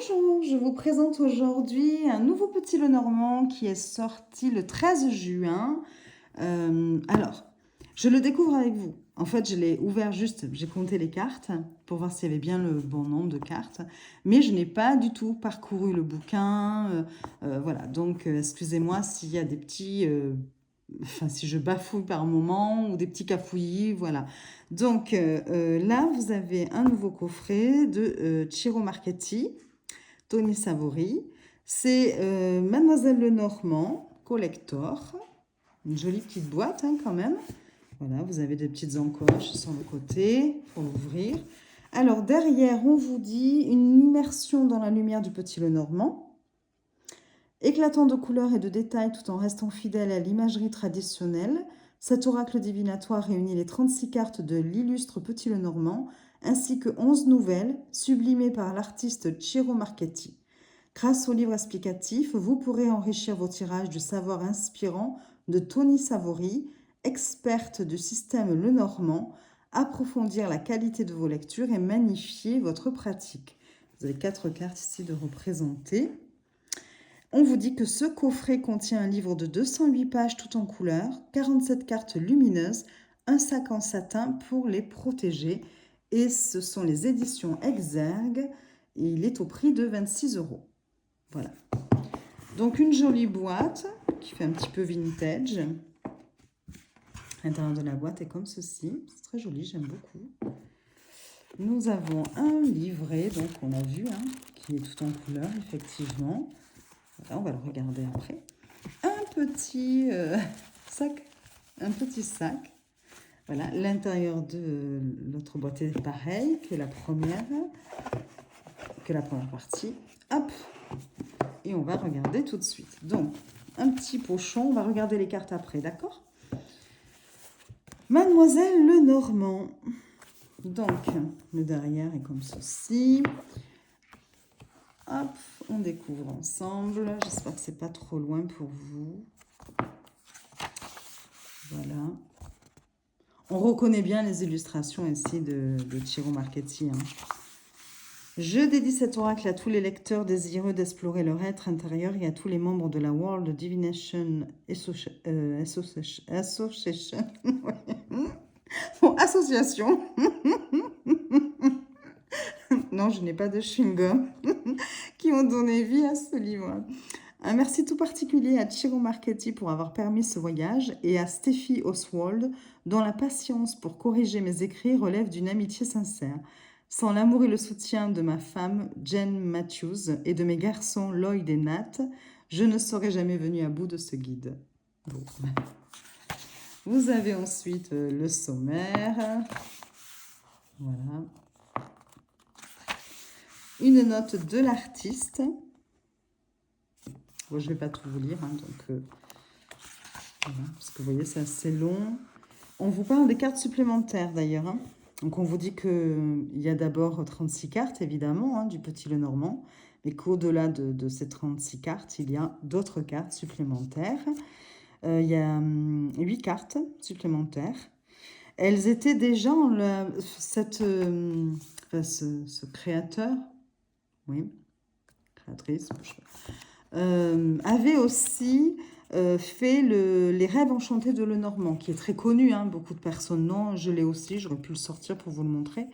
Bonjour, je vous présente aujourd'hui un nouveau petit Lenormand qui est sorti le 13 juin. Alors, je le découvre avec vous. En fait, je l'ai ouvert juste, j'ai compté les cartes pour voir s'il y avait bien le bon nombre de cartes. Mais je n'ai pas du tout parcouru le bouquin. Voilà, donc excusez-moi s'il y a des petits... Enfin, si je bafouille par moment ou des petits cafouillis, voilà. Donc là, vous avez un nouveau coffret de Ciro Marchetti, Tony Savori. C'est Mademoiselle Lenormand, collector. Une jolie petite boîte hein, quand même. Voilà, vous avez des petites encoches sur le côté pour l'ouvrir. Alors derrière, on vous dit une immersion dans la lumière du petit Lenormand. Éclatant de couleurs et de détails tout en restant fidèle à l'imagerie traditionnelle, cet oracle divinatoire réunit les 36 cartes de l'illustre Petit Lenormand, ainsi que 11 nouvelles, sublimées par l'artiste Ciro Marchetti. Grâce au livre explicatif, vous pourrez enrichir vos tirages du savoir inspirant de Tony Savori, experte du système Lenormand, approfondir la qualité de vos lectures et magnifier votre pratique. Vous avez 4 cartes ici de représenter. On vous dit que ce coffret contient un livre de 208 pages tout en couleur, 47 cartes lumineuses, un sac en satin pour les protéger. Et ce sont les éditions Exergue. Et il est au prix de 26 €. Voilà. Donc une jolie boîte qui fait un petit peu vintage. L'intérieur de la boîte est comme ceci. C'est très joli, j'aime beaucoup. Nous avons un livret, donc on a vu, hein, qui est tout en couleur, effectivement. Voilà, on va le regarder après. Un petit sac, Voilà, l'intérieur de l'autre boîte est pareil que la première partie. Hop, et on va regarder tout de suite. Donc, un petit pochon, on va regarder les cartes après, d'accord? Mademoiselle Lenormand. Donc, le derrière est comme ceci. Hop, on découvre ensemble. J'espère que c'est pas trop loin pour vous. Voilà. On reconnaît bien les illustrations ici de Ciro Marchetti. Hein. Je dédie cet oracle à tous les lecteurs désireux d'explorer leur être intérieur et à tous les membres de la World Divination Association. Bon, association. Non, je n'ai pas de chewing-gum. Qui ont donné vie à ce livre. Un merci tout particulier à Ciro Marchetti pour avoir permis ce voyage et à Steffi Oswald, dont la patience pour corriger mes écrits relève d'une amitié sincère. Sans l'amour et le soutien de ma femme, Jen Matthews, et de mes garçons, Lloyd et Nat, je ne serais jamais venue à bout de ce guide. Bon. Vous avez ensuite le sommaire. Voilà. Une note de l'artiste. Bon, je ne vais pas tout vous lire, hein, donc voilà, parce que vous voyez, c'est assez long. On vous parle des cartes supplémentaires d'ailleurs. Hein. Donc on vous dit qu'il y a d'abord 36 cartes, évidemment, hein, du Petit Lenormand, mais qu'au-delà de ces 36 cartes, il y a d'autres cartes supplémentaires. Il y a 8 cartes supplémentaires. Elles étaient déjà ce créateur, oui, créatrice, avait aussi fait les rêves enchantés de Lenormand, qui est très connu, hein, beaucoup de personnes non, je l'ai aussi, j'aurais pu le sortir pour vous le montrer.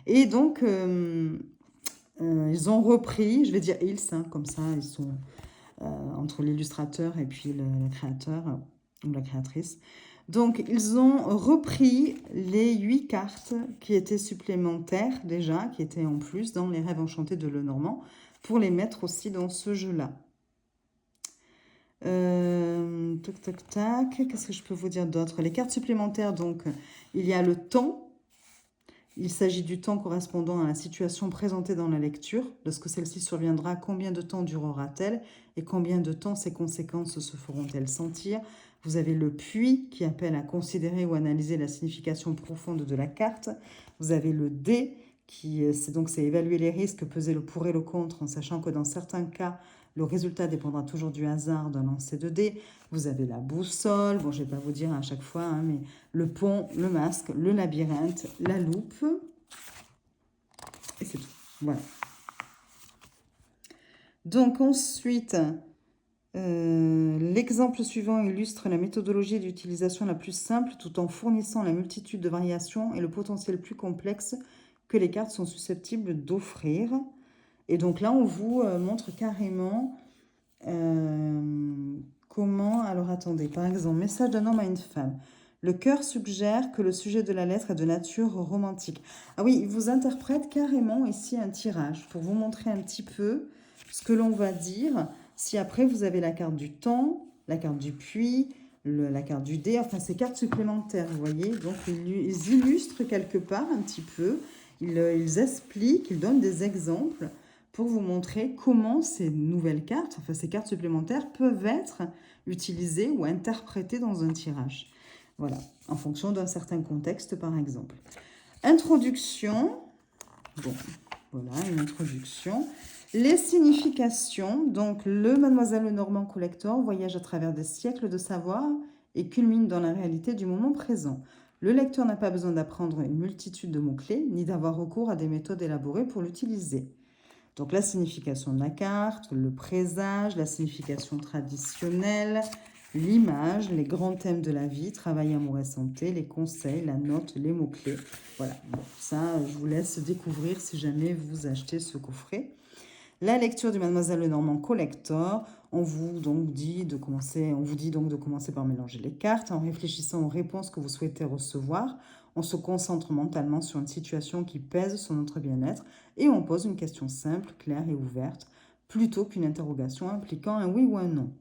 Et donc, ils ont repris, je vais dire ils, hein, comme ça, ils sont entre l'illustrateur et puis le créateur ou la créatrice. Donc, ils ont repris les 8 cartes qui étaient supplémentaires déjà, qui étaient en plus dans les rêves enchantés de Lenormand, pour les mettre aussi dans ce jeu-là. Tac, tac, tac. Qu'est-ce que je peux vous dire d'autre? Les cartes supplémentaires, donc, il y a le temps. Il s'agit du temps correspondant à la situation présentée dans la lecture. Lorsque celle-ci surviendra, combien de temps durera-t-elle et combien de temps ses conséquences se feront-elles sentir? Vous avez le puis qui appelle à considérer ou analyser la signification profonde de la carte. Vous avez le dé qui c'est évaluer les risques, peser le pour et le contre en sachant que dans certains cas, le résultat dépendra toujours du hasard d'un lancer de dés. Vous avez la boussole, bon, je ne vais pas vous dire à chaque fois, hein, mais le pont, le masque, le labyrinthe, la loupe. Et c'est tout. Voilà. Donc ensuite, l'exemple suivant illustre la méthodologie d'utilisation la plus simple tout en fournissant la multitude de variations et le potentiel plus complexe que les cartes sont susceptibles d'offrir. Et donc là, on vous montre carrément comment... Alors attendez, par exemple, message d'un homme à une femme. Le cœur suggère que le sujet de la lettre est de nature romantique. Ah oui, il vous interprète carrément ici un tirage pour vous montrer un petit peu ce que l'on va dire. Si après vous avez la carte du temps, la carte du puits, la carte du dé, enfin ces cartes supplémentaires, vous voyez. Donc ils illustrent quelque part un petit peu, ils expliquent, ils donnent des exemples pour vous montrer comment ces nouvelles cartes, enfin ces cartes supplémentaires, peuvent être utilisées ou interprétées dans un tirage. Voilà, en fonction d'un certain contexte, par exemple. Introduction. Bon, voilà, une introduction. Les significations. Donc, le Mademoiselle Lenormand Collector voyage à travers des siècles de savoir et culmine dans la réalité du moment présent. Le lecteur n'a pas besoin d'apprendre une multitude de mots-clés, ni d'avoir recours à des méthodes élaborées pour l'utiliser. Donc la signification de la carte, le présage, la signification traditionnelle, l'image, les grands thèmes de la vie, travail, amour et santé, les conseils, la note, les mots-clés. Voilà, bon, ça je vous laisse découvrir si jamais vous achetez ce coffret. La lecture du Mademoiselle Lenormand Collector, on vous dit donc de commencer par mélanger les cartes en réfléchissant aux réponses que vous souhaitez recevoir. On se concentre mentalement sur une situation qui pèse sur notre bien-être et on pose une question simple, claire et ouverte, plutôt qu'une interrogation impliquant un oui ou un non.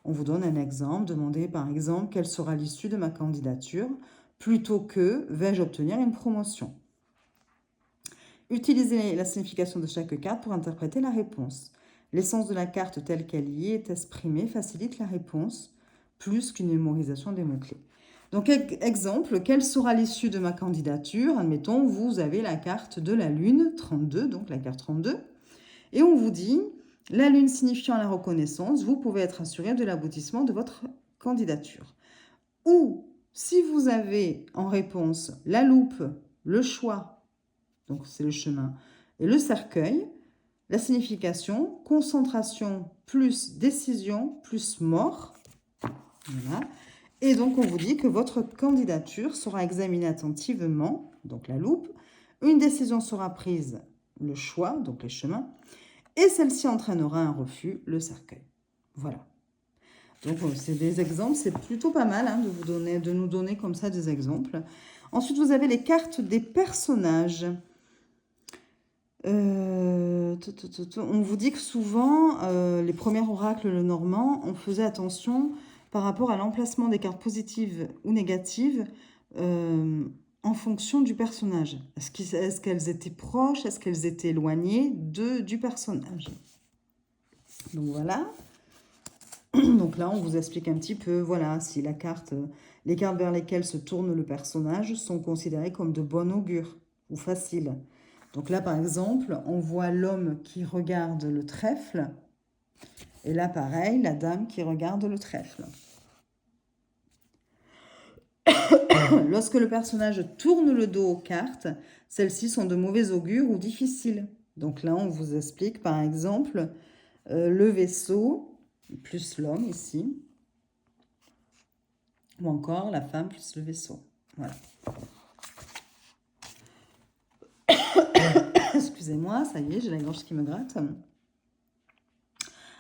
On vous donne un exemple, demandez par exemple quelle sera l'issue de ma candidature, plutôt que vais-je obtenir une promotion. Utilisez la signification de chaque carte pour interpréter la réponse. L'essence de la carte telle qu'elle y est exprimée facilite la réponse plus qu'une mémorisation des mots-clés. Donc, exemple, quelle sera l'issue de ma candidature? Admettons, vous avez la carte de la Lune, 32, donc la carte 32, et on vous dit, la Lune signifiant la reconnaissance, vous pouvez être assuré de l'aboutissement de votre candidature. Ou, si vous avez en réponse la loupe, le choix, donc c'est le chemin, et le cercueil, la signification, concentration plus décision plus mort. Voilà. Et donc on vous dit que votre candidature sera examinée attentivement, donc la loupe, une décision sera prise, le choix, donc les chemins, et celle-ci entraînera un refus, le cercueil. Voilà. Donc c'est des exemples, c'est plutôt pas mal hein, de nous donner comme ça des exemples. Ensuite, vous avez les cartes des personnages. On vous dit que souvent, les premiers oracles Lenormand, on faisait attention par rapport à l'emplacement des cartes positives ou négatives en fonction du personnage. Est-ce qu'elles étaient proches? Est-ce qu'elles étaient éloignées du personnage? Donc voilà. Donc là, on vous explique un petit peu, voilà, si les cartes vers lesquelles se tourne le personnage sont considérées comme de bon augure ou faciles. Donc là, par exemple, on voit l'homme qui regarde le trèfle. Et là, pareil, la dame qui regarde le trèfle. Lorsque le personnage tourne le dos aux cartes, celles-ci sont de mauvais augure ou difficiles. Donc là, on vous explique, par exemple, le vaisseau plus l'homme ici. Ou encore la femme plus le vaisseau. Voilà. Excusez-moi, ça y est, j'ai la gorge qui me gratte.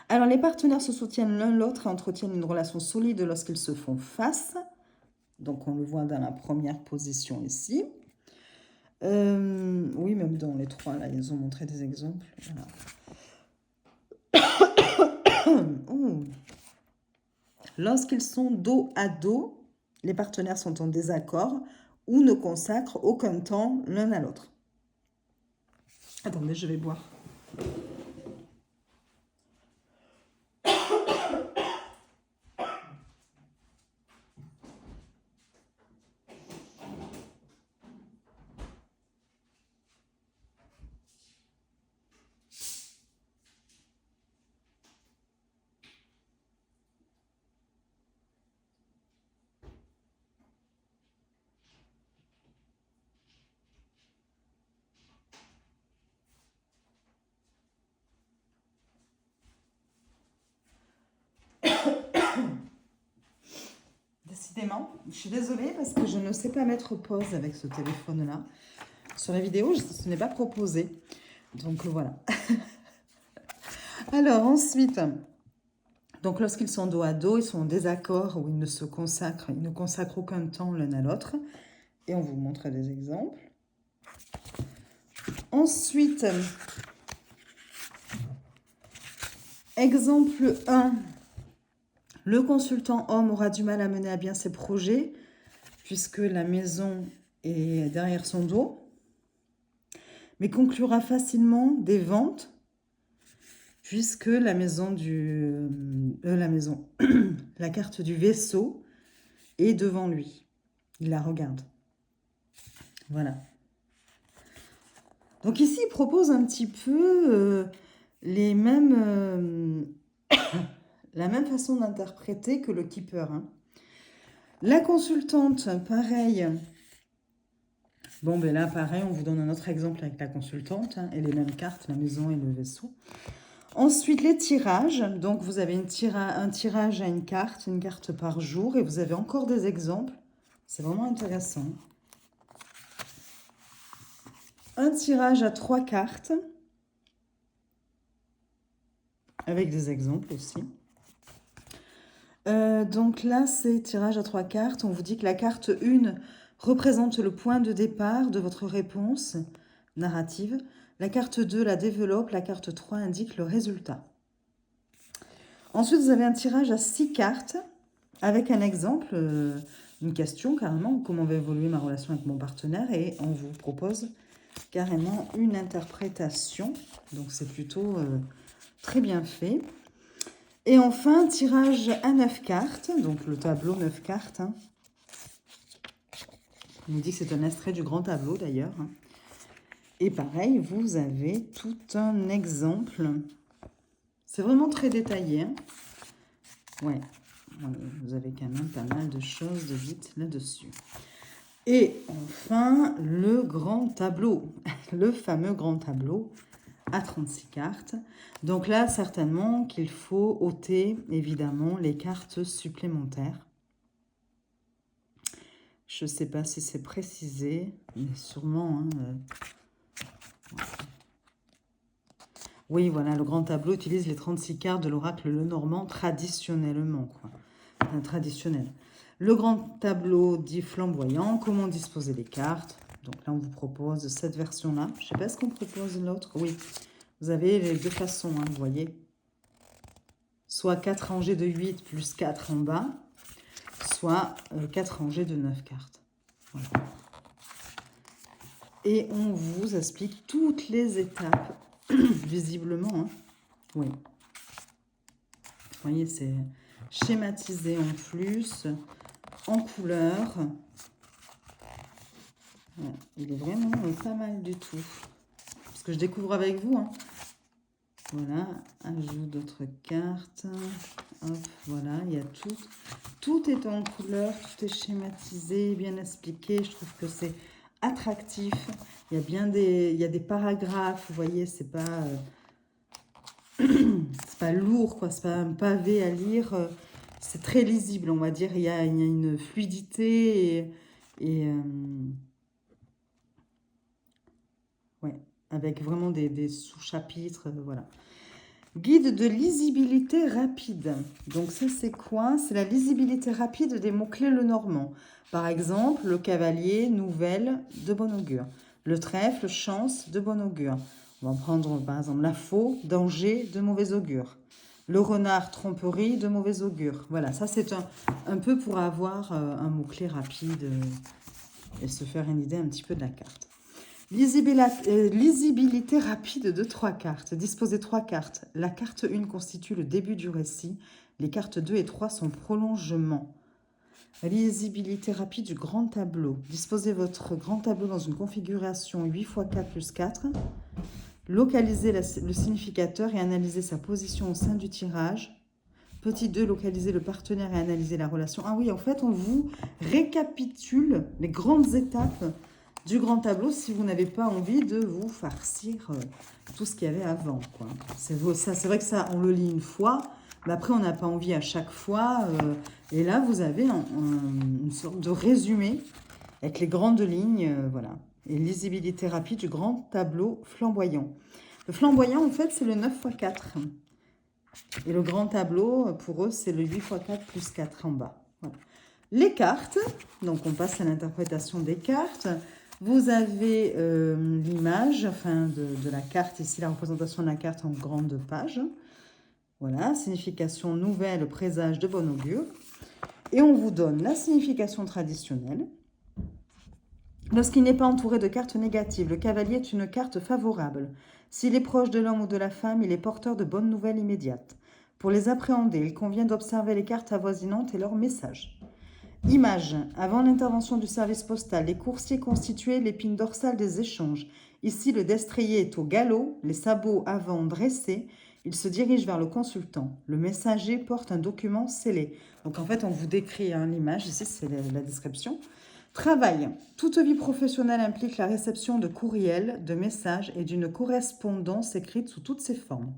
Alors, les partenaires se soutiennent l'un l'autre et entretiennent une relation solide lorsqu'ils se font face. Donc, on le voit dans la première position ici. Oui, même dans les trois, là, ils ont montré des exemples. Voilà. Oh. Lorsqu'ils sont dos à dos, les partenaires sont en désaccord ou ne consacrent aucun temps l'un à l'autre. Attendez, je vais boire. décidément. Je suis désolée parce que je ne sais pas mettre pause avec ce téléphone-là. Sur la vidéo, ce n'est pas proposé. Donc voilà. Alors ensuite, donc lorsqu'ils sont dos à dos, ils sont en désaccord ou ils ne consacrent aucun temps l'un à l'autre. Et on vous montre des exemples. Ensuite, exemple 1. Le consultant homme aura du mal à mener à bien ses projets puisque la maison est derrière son dos, mais conclura facilement des ventes puisque la carte du vaisseau est devant lui. Il la regarde. Voilà. Donc ici, il propose un petit peu la même façon d'interpréter que le keeper. Hein. La consultante, pareil. Bon, ben là, pareil, on vous donne un autre exemple avec la consultante et les mêmes cartes, la maison et le vaisseau. Ensuite, les tirages. Donc, vous avez un tirage à une carte par jour et vous avez encore des exemples. C'est vraiment intéressant. Un tirage à 3 cartes avec des exemples aussi. Donc là, c'est tirage à 3 cartes. On vous dit que la carte 1 représente le point de départ de votre réponse narrative. La carte 2 la développe. La carte 3 indique le résultat. Ensuite, vous avez un tirage à 6 cartes avec un exemple, une question carrément. Comment va évoluer ma relation avec mon partenaire? Et on vous propose carrément une interprétation. Donc, c'est plutôt très bien fait. Et enfin, tirage à 9 cartes, donc le tableau 9 cartes. Hein. On nous dit que c'est un extrait du grand tableau d'ailleurs. Hein. Et pareil, vous avez tout un exemple. C'est vraiment très détaillé. Hein. Ouais, vous avez quand même pas mal de choses de vite là-dessus. Et enfin, le grand tableau, le fameux grand tableau à 36 cartes. Donc là, certainement qu'il faut ôter, évidemment, les cartes supplémentaires. Je ne sais pas si c'est précisé, mais sûrement. Hein, Oui, voilà, le grand tableau utilise les 36 cartes de l'oracle Lenormand traditionnellement. Quoi. Enfin, traditionnel. Le grand tableau dit flamboyant, comment disposer les cartes. Donc là, on vous propose cette version-là. Je ne sais pas, est-ce qu'on propose l'autre? Oui. Vous avez les deux façons, hein, vous voyez. Soit 4 rangées de 8 plus 4 en bas, soit 4 rangées de 9 cartes. Voilà. Et on vous explique toutes les étapes, visiblement. Hein. Oui. Vous voyez, c'est schématisé en plus, en couleur. Ouais, il est vraiment pas mal du tout. Parce que je découvre avec vous. Hein. Voilà, ajout d'autres cartes. Hop, voilà, il y a tout. Tout est en couleur, tout est schématisé, bien expliqué. Je trouve que c'est attractif. Il y a bien des paragraphes, vous voyez, c'est pas lourd, quoi. C'est pas un pavé à lire. C'est très lisible, on va dire. Il y a une fluidité ouais, avec vraiment des sous-chapitres, voilà. Guide de lisibilité rapide. Donc ça, c'est quoi? C'est la lisibilité rapide des mots-clés Lenormand. Par exemple, le cavalier, nouvelle, de bon augure. Le trèfle, chance, de bon augure. On va prendre par exemple la faux, danger, de mauvais augure. Le renard, tromperie, de mauvais augure. Voilà, ça c'est un peu pour avoir un mot-clé rapide et se faire une idée un petit peu de la carte. Lisibilité rapide de 3 cartes. Disposez 3 cartes. La carte 1 constitue le début du récit. Les cartes 2 et 3 sont prolongements. Lisibilité rapide du grand tableau. Disposez votre grand tableau dans une configuration 8 x 4 plus 4. Localisez le significateur et analysez sa position au sein du tirage. Petit 2, localisez le partenaire et analysez la relation. Ah oui, en fait, on vous récapitule les grandes étapes du grand tableau si vous n'avez pas envie de vous farcir tout ce qu'il y avait avant. C'est vrai que ça, on le lit une fois, Mais après, on n'a pas envie à chaque fois. Et là, vous avez une sorte de résumé avec les grandes lignes, voilà. Et lisibilité rapide du grand tableau flamboyant. Le flamboyant, en fait, c'est le 9 x 4. Et le grand tableau, pour eux, c'est le 8 x 4 plus 4 en bas. Voilà. Les cartes, donc on passe à l'interprétation des cartes. Vous avez l'image de la carte, ici la représentation de la carte en grande page. Voilà, signification nouvelle, présage de bon augure. Et on vous donne la signification traditionnelle. Lorsqu'il n'est pas entouré de cartes négatives, le cavalier est une carte favorable. S'il est proche de l'homme ou de la femme, il est porteur de bonnes nouvelles immédiates. Pour les appréhender, il convient d'observer les cartes avoisinantes et leurs messages. Image. Avant l'intervention du service postal, les coursiers constituaient l'épine dorsale des échanges. Ici, le destrier est au galop, les sabots avant dressés. Il se dirige vers le consultant. Le messager porte un document scellé. Donc en fait, on vous décrit l'image. Ici, c'est la description. Travail. Toute vie professionnelle implique la réception de courriels, de messages et d'une correspondance écrite sous toutes ses formes.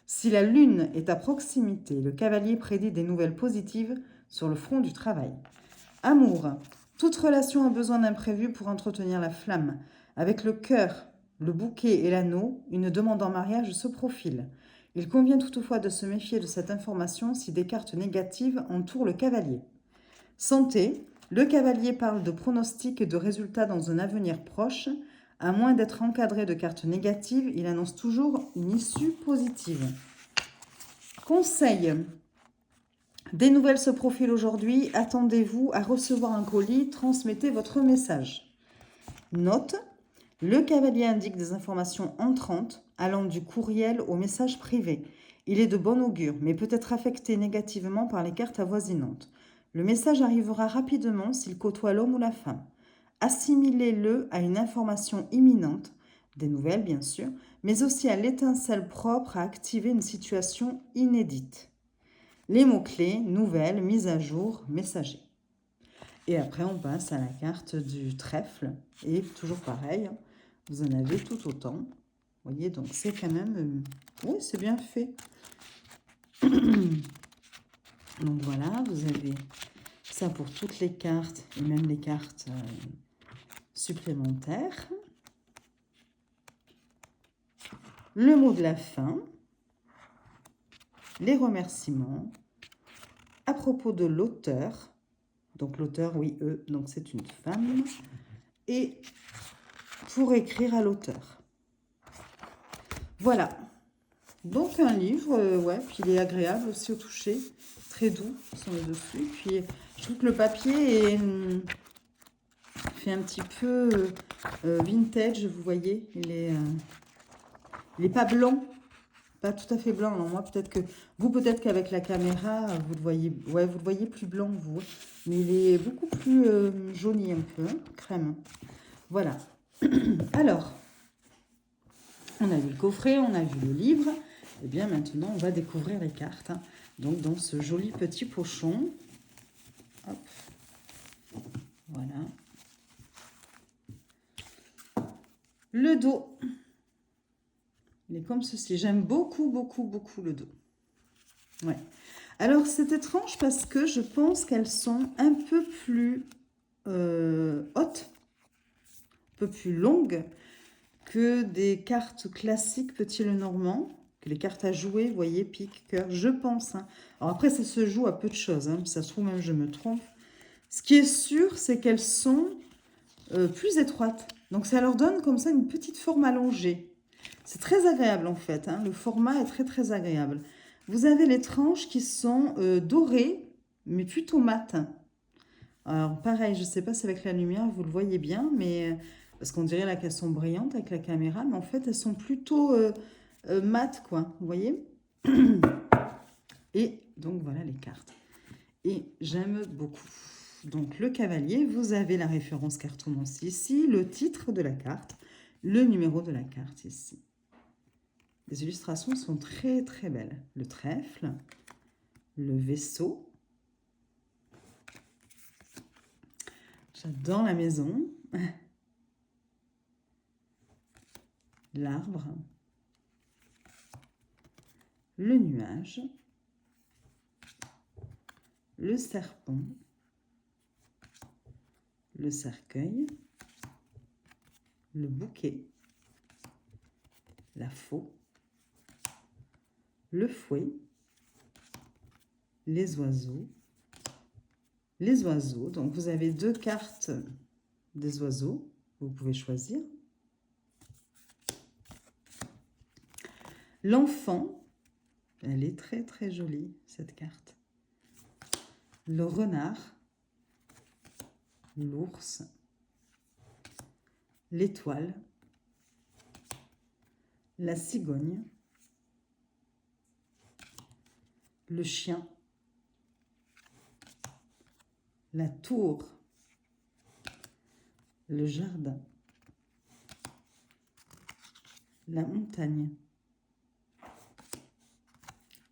Si la lune est à proximité, le cavalier prédit des nouvelles positives sur le front du travail. Amour. Toute relation a besoin d'imprévu pour entretenir la flamme. Avec le cœur, le bouquet et l'anneau, une demande en mariage se profile. Il convient toutefois de se méfier de cette information si des cartes négatives entourent le cavalier. Santé. Le cavalier parle de pronostics et de résultats dans un avenir proche. À moins d'être encadré de cartes négatives, il annonce toujours une issue positive. Conseil. Des nouvelles se profilent aujourd'hui. Attendez-vous à recevoir un colis. Transmettez votre message. Note. Le cavalier indique des informations entrantes allant du courriel au message privé. Il est de bon augure, mais peut être affecté négativement par les cartes avoisinantes. Le message arrivera rapidement s'il côtoie l'homme ou la femme. Assimilez-le à une information imminente, des nouvelles bien sûr, mais aussi à l'étincelle propre à activer une situation inédite. Les mots-clés, nouvelles, mise à jour, messager. Et après, on passe à la carte du trèfle. Et toujours pareil, vous en avez tout autant. Vous voyez, donc c'est quand même... oui, c'est bien fait. Donc voilà, vous avez ça pour toutes les cartes, et même les cartes supplémentaires. Le mot de la fin. Les remerciements. À propos de l'auteur. Donc l'auteur, oui, donc c'est une femme. Et pour écrire à l'auteur. Voilà. Donc un livre, ouais, puis il est agréable aussi au toucher. Très doux sur le dessus. Puis je trouve que le papier fait un petit peu vintage, vous voyez. Il est pas blanc. Pas tout à fait blanc. Alors moi, peut-être qu'avec la caméra, vous le voyez, ouais, vous le voyez plus blanc, vous. Mais il est beaucoup plus jauni un peu, hein, crème. Voilà. Alors, on a vu le coffret, on a vu le livre. Et bien maintenant, on va découvrir les cartes. Hein. Donc, dans ce joli petit pochon. Hop. Voilà. Le dos. Il est comme ceci. J'aime beaucoup, beaucoup, beaucoup le dos. Ouais. Alors, c'est étrange parce que je pense qu'elles sont un peu plus hautes, un peu plus longues que des cartes classiques Petit Lenormand, que les cartes à jouer, vous voyez, pique, cœur, je pense. Hein. Alors après, ça se joue à peu de choses, hein, ça se trouve même je me trompe. Ce qui est sûr, c'est qu'elles sont plus étroites. Donc ça leur donne comme ça une petite forme allongée. C'est très agréable en fait, hein. Le format est très très agréable. Vous avez les tranches qui sont dorées, mais plutôt mates. Alors pareil, je ne sais pas si avec la lumière vous le voyez bien, mais parce qu'on dirait là qu'elles sont brillantes avec la caméra, mais en fait elles sont plutôt mates, quoi, vous voyez. Et donc voilà les cartes. Et j'aime beaucoup. Donc le cavalier, vous avez la référence cartomancie ici, le titre de la carte, le numéro de la carte ici. Les illustrations sont très très belles. Le trèfle, le vaisseau. J'adore la maison. L'arbre. Le nuage. le serpent, le cercueil, le bouquet, la faux, le fouet, les oiseaux. Les oiseaux, donc vous avez 2 cartes des oiseaux, vous pouvez choisir. L'enfant, elle est très très jolie cette carte. Le renard, l'ours, l'étoile, la cigogne, le chien, la tour, le jardin, la montagne,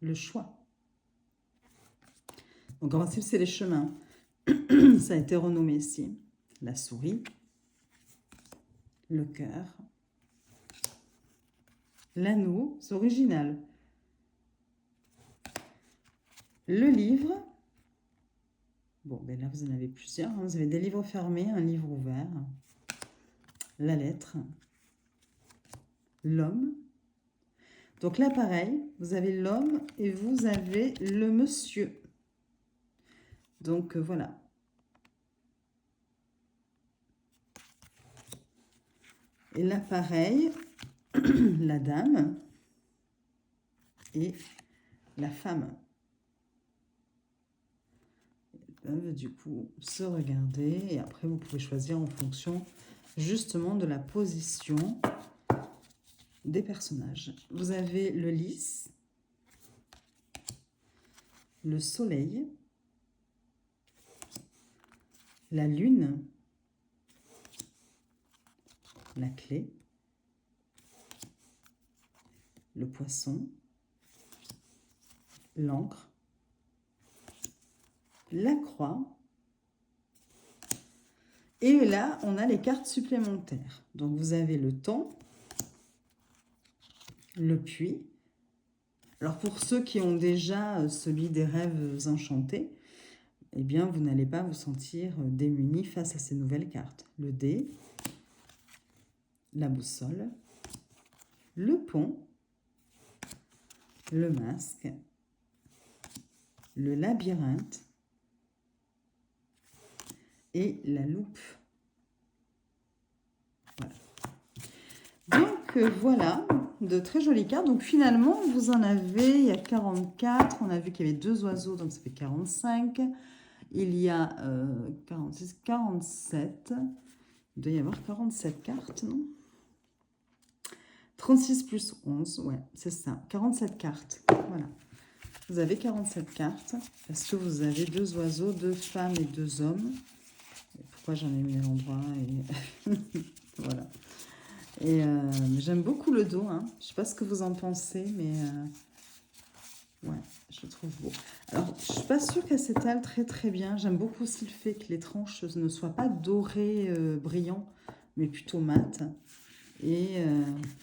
le choix. Donc en principe, c'est les chemins. Ça a été renommé ici. La souris, le cœur, l'anneau, c'est original. Le livre. Bon, ben là, vous en avez plusieurs. Hein. Vous avez des livres fermés, un livre ouvert. La lettre. L'homme. Donc là, pareil, vous avez l'homme et vous avez le monsieur. Donc, voilà. Et là, pareil, la dame et la femme. Peuvent du coup se regarder et après vous pouvez choisir en fonction justement de la position des personnages. Vous avez le lys, le soleil, la lune, la clé, le poisson, l'encre, la croix. Et là, on a les cartes supplémentaires. Donc, vous avez le temps, le puits. Alors, pour ceux qui ont déjà celui des rêves enchantés, eh bien, vous n'allez pas vous sentir démunis face à ces nouvelles cartes. Le dé, la boussole, le pont, le masque, le labyrinthe, et la loupe. Voilà. Donc voilà, de très jolies cartes. Donc finalement, vous en avez, il y a 44. On a vu qu'il y avait 2 oiseaux, donc ça fait 45. Il y a 46, 47. Il doit y avoir 47 cartes, non? 36 plus 11, ouais, c'est ça. 47 cartes, voilà. Vous avez 47 cartes parce que vous avez 2 oiseaux, 2 femmes et 2 hommes. Pourquoi j'en ai mis à l'endroit et voilà. Et j'aime beaucoup le dos. Hein. Je ne sais pas ce que vous en pensez, mais ouais, je le trouve beau. Alors, je ne suis pas sûre qu'elle s'étale très très bien. J'aime beaucoup aussi le fait que les tranches ne soient pas dorées brillants, mais plutôt mat. Et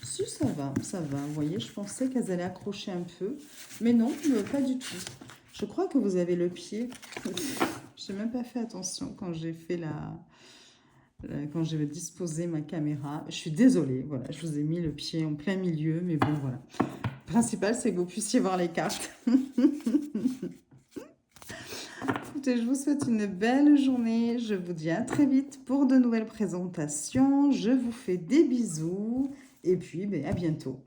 si, ça va, ça va. Vous voyez, je pensais qu'elles allaient accrocher un peu, mais non, pas du tout. Je crois que vous avez le pied. Je n'ai même pas fait attention quand j'ai fait quand j'ai disposé ma caméra. Je suis désolée, voilà, je vous ai mis le pied en plein milieu, mais bon, voilà. Le principal, c'est que vous puissiez voir les cartes. Écoutez, je vous souhaite une belle journée. Je vous dis à très vite pour de nouvelles présentations. Je vous fais des bisous et puis à bientôt.